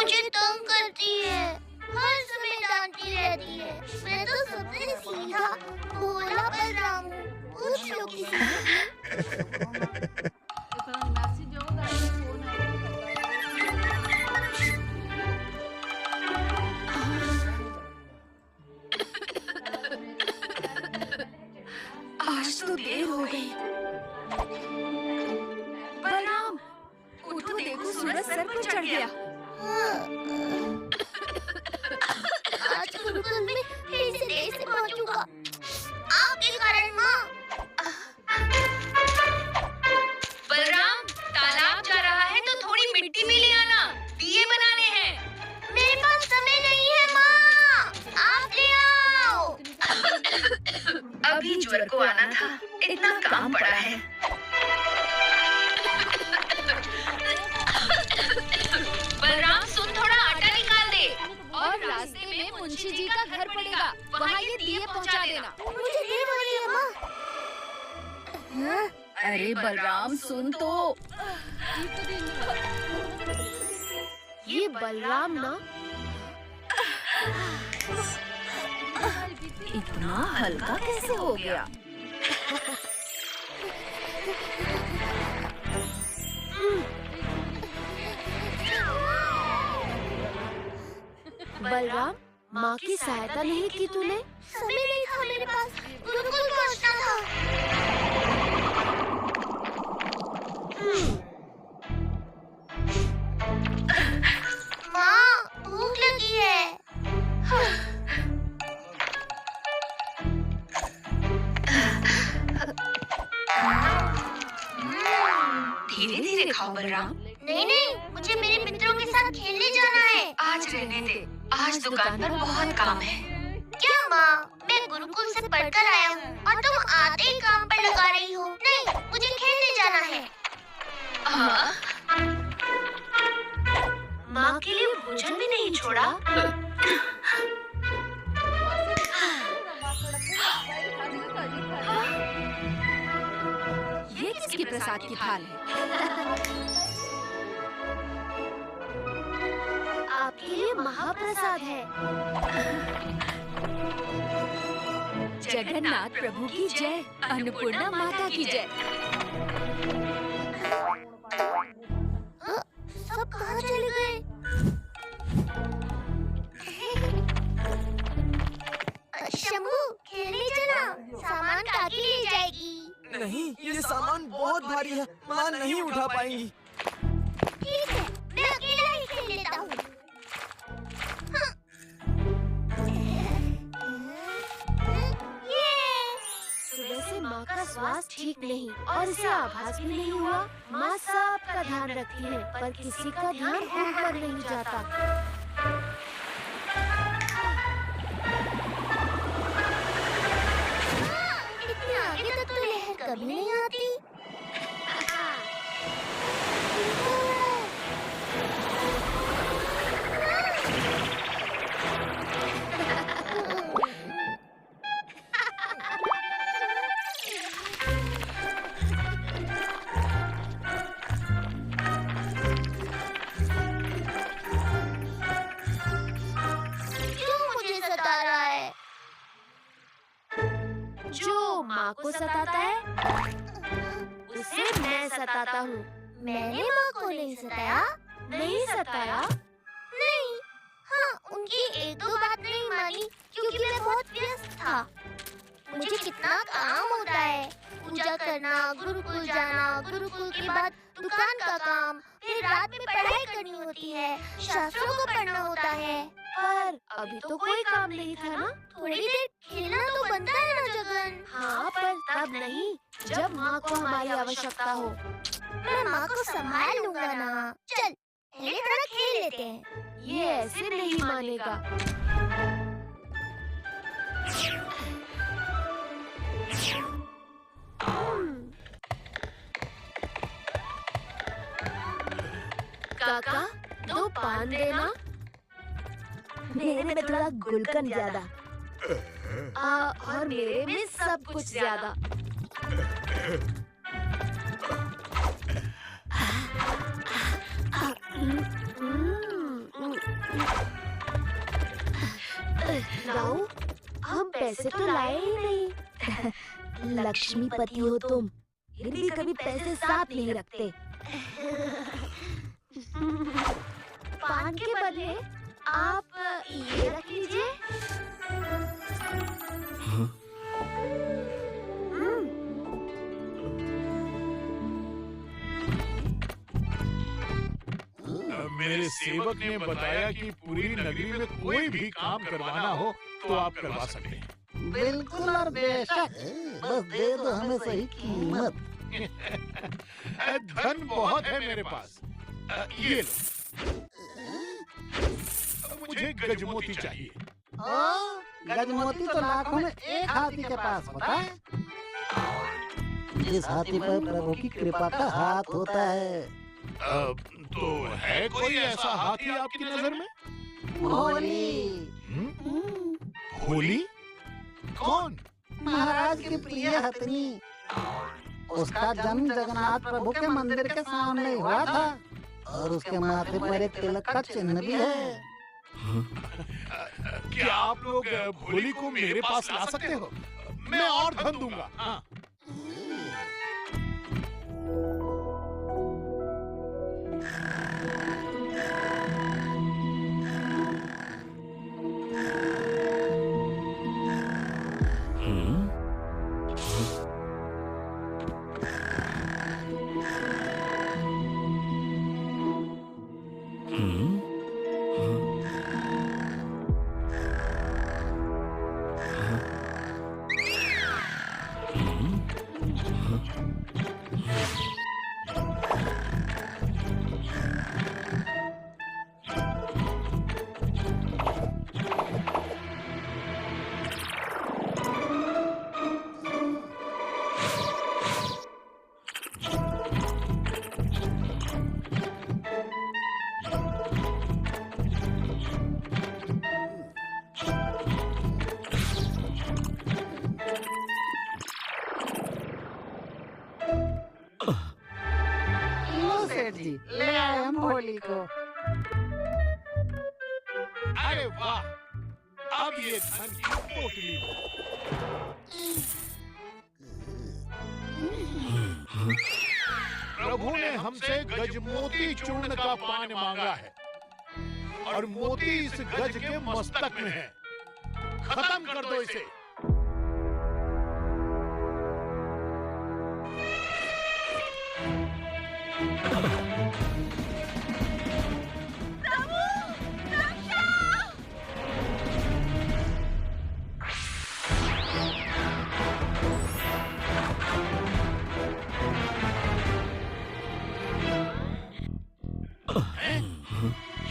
मुझे तंग करती है, हर समय डांटती रहती है। मैं तो सबसे सीधा भोला बलराम हूँ। पूछ लो किसी से। आज तो देर हो गई। बलराम, उठो, देखो सूरज सर पर चढ़ गया। आज गुरुकुल में फिर से देर से पहुंचूंगा, आपके कारण माँ। बलराम, तालाब जा रहा है तो थोड़ी मिट्टी भी ले आना, दिए बनाने हैं। मेरे पास समय नहीं है माँ, आप ले आओ। अभी ज्वर को आना था, इतना काम पड़ा है। बलराम सुन, थोड़ा आटा निकाल दे। और रास्ते में मुंशी जी का घर पड़ेगा, वहाँ ये दिए पहुँचा देना। मुझे देर हो रही है माँ। अरे बलराम सुन तो। ये बलराम ना इतना हल्का कैसे हो गया? बलराम, माँ की सहायता नहीं की तूने? समय नहीं था मेरे पास, गुरुकुल पहुंचना था। माँ, भूख लगी है। धीरे धीरे खाओ बलराम। नहीं नहीं, मुझे मेरे मित्रों के साथ खेलने जाना है। आज रहने दे, आज दुकान पर बहुत काम है। क्या माँ, मैं गुरुकुल से पढ़कर आया हूँ और तुम आते ही काम पर लगा रही हो। नहीं, मुझे खेलने जाना है। हाँ? माँ के लिए भोजन भी नहीं छोड़ा। ये किसके प्रसाद की थाल है? आपके लिए महाप्रसाद है। जगन्नाथ प्रभु की जय, अन्नपूर्णा माता की जय। सब कहाँ चले गए? शंभू, खेलने चला, सामान काकी ले जाएगी। नहीं, ये सामान बहुत भारी है, माँ नहीं उठा पाएंगी। ठीक है, मैं अकेला ही खेल लेता हूँ। सुबह से माँ का स्वास्थ्य ठीक नहीं और इसे आभास भी नहीं हुआ। माँ सबका ध्यान रखती है, पर किसी का ध्यान उन पर नहीं जाता। इतने आगे तक तो लहर कभी नहीं आती। माँ को सताता है, उसे मैं सताता हूँ। मैंने माँ को नहीं सताया। नहीं सताया? नहीं। हाँ, उनकी एक दो बात नहीं मानी क्योंकि मैं बहुत व्यस्त था। मुझे कितना काम होता है, पूजा करना, गुरुकुल जाना, गुरुकुल के बाद दुकान का काम, फिर रात में पढ़ाई करनी होती है, शास्त्रों को पढ़ना होता है। पर अभी तो कोई काम नहीं था ना, थोड़ी देर खेलना तो बनता है ना जगन। हाँ, पर तब नहीं, जब माँ को हमारी आवश्यकता हो। मैं माँ को संभाल लूंगा ना। चल, पहले थोड़ा खेल लेते हैं। ये ऐसे नहीं मानेगा। काका, 2 पान देना। मेरे में थोड़ा गुलकंद ज्यादा और मेरे में सब कुछ ज्यादा। राहु, हम पैसे तो लाए ही नहीं। लक्ष्मीपति हो तुम, फिर भी कभी पैसे साथ नहीं रखते। पान के बदले आप ये रख लीजिए। मेरे सेवक ने बताया कि पूरी नगरी में कोई भी काम करवाना हो तो आप करवा सकते हैं। बिल्कुल और बेशक, बस दे दो हमें सही कीमत। धन बहुत है मेरे पास। ये लो। मुझे गजमोती चाहिए। गजमोती तो लाखों में एक हाथी के पास होता है। जिस हाथी पर प्रभु की कृपा का हाथ होता है। तो है कोई ऐसा हाथी आपकी नजर में? होली। होली? कौन? महाराज की प्रिय हथनी। उसका जन्म जगन्नाथ प्रभु के मंदिर के सामने ही हुआ था और उसके माथे पर एक तिलक का चिन्ह भी है। क्या आप लोग होली को मेरे पास ला सकते हो? मैं और धन दूंगा। हाँ। ले आए हम होली को। अरे वाह, अब ये धन की पोटली हो। प्रभु ने हमसे गजमोती चूर्ण का पान मांगा है और मोती इस गज के मस्तक में है। खत्म कर दो इसे।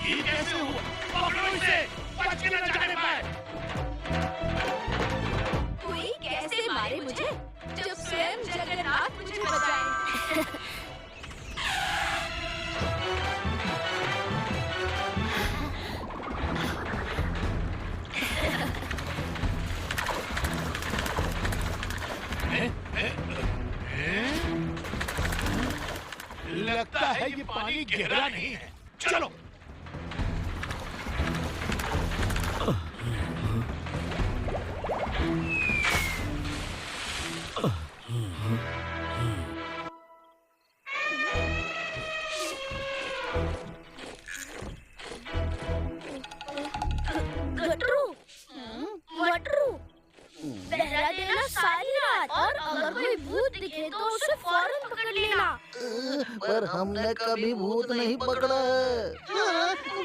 ये कैसे हुआ? पकड़ो इसे, बच के न जाने पाए। कोई कैसे मारे मुझे जब स्वयं जगन्नाथ मुझे बचाए। लगता है ये पानी गहरा नहीं है। चलो। गटरू, वटरू, पहरा देना सारी रात और अगर कोई भूत दिखे तो उसे फौरन पकड़ लेना। पर हमने कभी भूत नहीं पकड़ा है।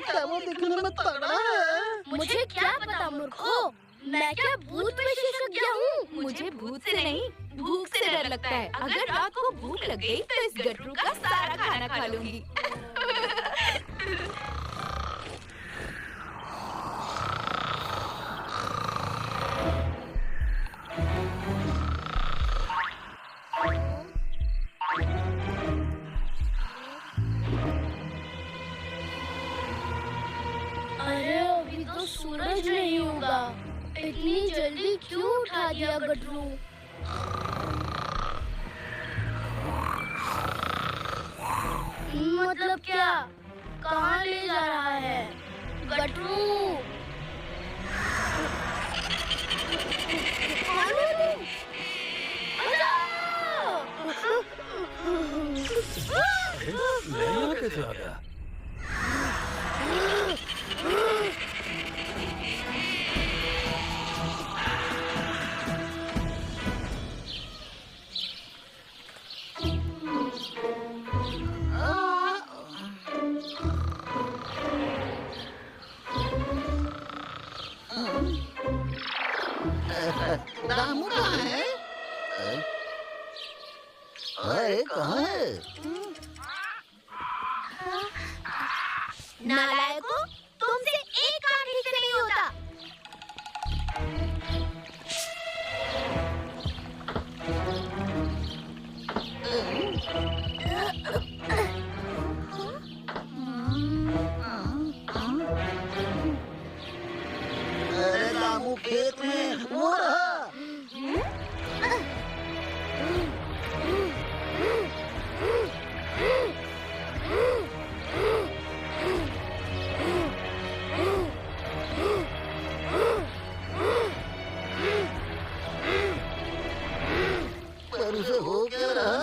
क्या वो दिखने में तगड़ा है? मुझे क्या पता मूर्खो, मैं क्या भूत विशेषज्ञ हूँ? मुझे भूत से नहीं, भूख से डर लगता है। अगर रात को भूख लग गई तो इस गटरू का सारा खाना खा लूंगी। अरे अभी तो सूरज नहीं होगा, इतनी जल्दी क्यों उठा दिया गटरू? मतलब क्या? कहाँ ले जा रहा है गटरू? कैसे आ गया? दामू कहाँ है? अरे कहाँ है? नालायकों, तुमसे एक काम ठीक से नहीं होता। अरे दामू खेत में वो रहा। पर उसे हो क्या रहा?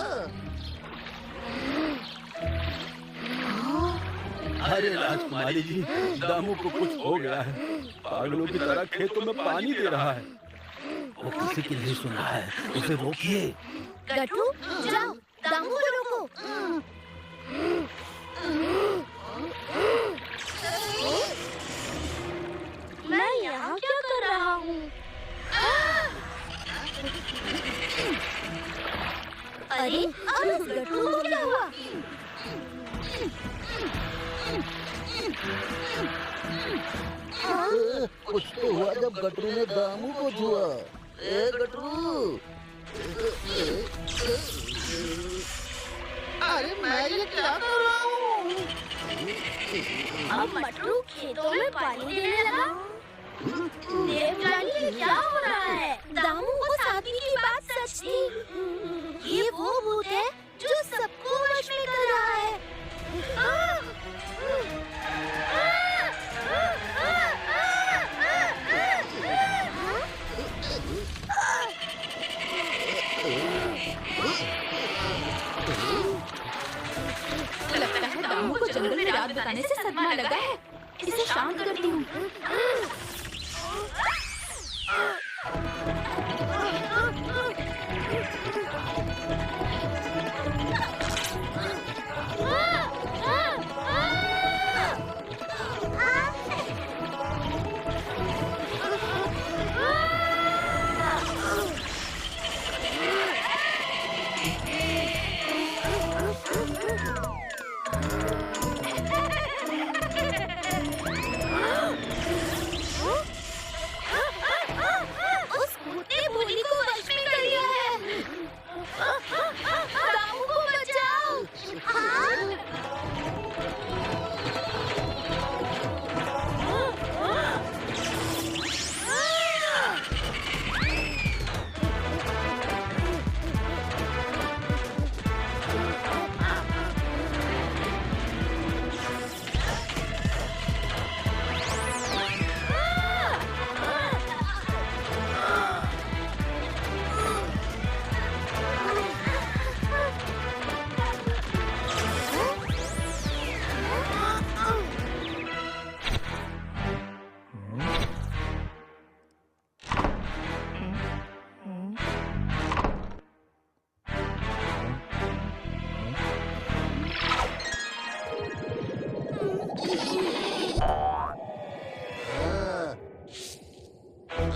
अरे राजकुमारी जी, दामू को कुछ हो गया है। पागलों की तरह खेतों में पानी दे रहा है। वो किसी की नहीं सुन रहा है, उसे रोकिए। गट्टू, जाओ, दामू को रोको। मैं यहाँ क्या कर रहा हूँ? अरे, अब इस गट्टू को क्या हुआ? कुछ तो हुआ जब गटरू ने दामू को छुआ। ए गटरू! अरे मैं ये क्या कर रहा हूँ? अब मटरू खेतों में पानी देने लगा। देवरानी, ये क्या हो रहा है? दामू को साथी की बात सच थी। ये वो भूत है जो सबको वश में कर रहा है। लगता है दामू को जंगल में रात बिताने से सदमा लगा है। इसे शांत करती हूँ।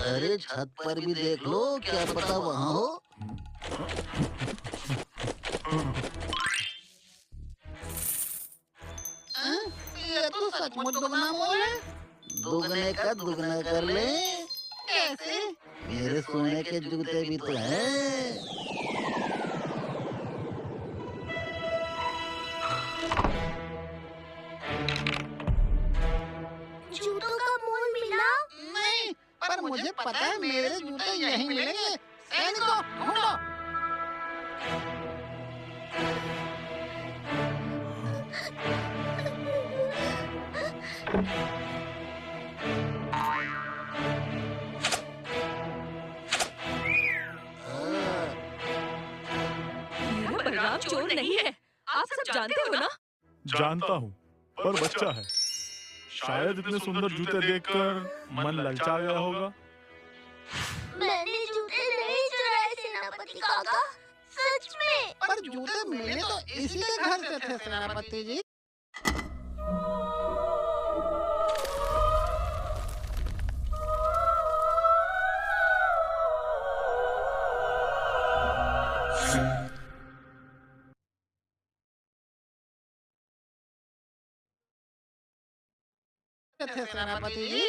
अरे छत पर भी देख लो, क्या पता वहाँ हो। ये तो सचमुच दुगना मोल है। दुगने का दुगना कर ले। कैसे? मेरे सोने के जूते भी तो हैं। जूतों का मोल मिला? नहीं, पर मुझे पता है मेरे जूते यहीं मिलेंगे। सैनिकों, ढूंढो। मेरा बलराम चोर नहीं है, आप सब जानते हो ना? जानता हूँ, पर बच्चा है। शायद इतने सुंदर जूते देखकर मन ललचा गया होगा। मैंने जूते नहीं चुराए सेनापति काका, सच में। पर जूते मिले तो इसी के घर से थे सेनापति जी। थे सेनापति जी।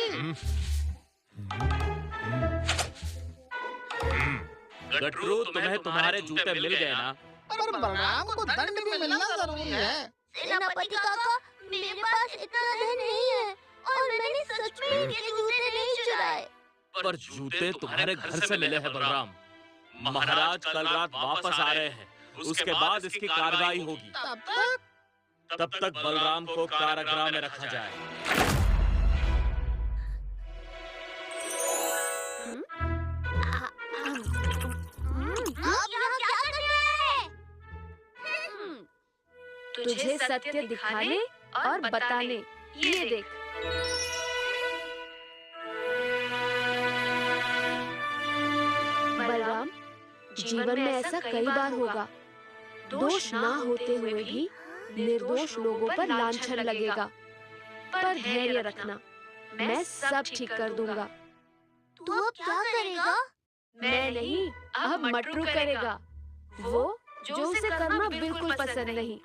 गटरू, तुम्हें तुम्हारे जूते मिल गए ना? पर बलराम को दंड भी मिलना जरूरी है। सेनापति काका, मेरे पास इतना धन नहीं है और मैंने सच में इनके जूते नहीं चुराए। पर जूते तुम्हारे घर से मिले हैं बलराम। महाराज कल रात वापस आ रहे हैं, उसके बाद इसकी कार्रवाई होगी। तब तक बलराम को कारागृह में रखा जाए। आप यहाँ क्या कर रहे हैं? तुझे सत्य दिखाने और बताने, ये देख। बलराम, जीवन में ऐसा कई बार होगा, दोष ना होते हुए भी निर्दोष लोगों पर लांछन लगेगा, पर धैर्य रखना, मैं सब ठीक कर दूंगा। तू अब क्या करेगा? मैं नहीं, अब मटरू करेगा, वो जो उसे करना बिल्कुल पसंद नहीं।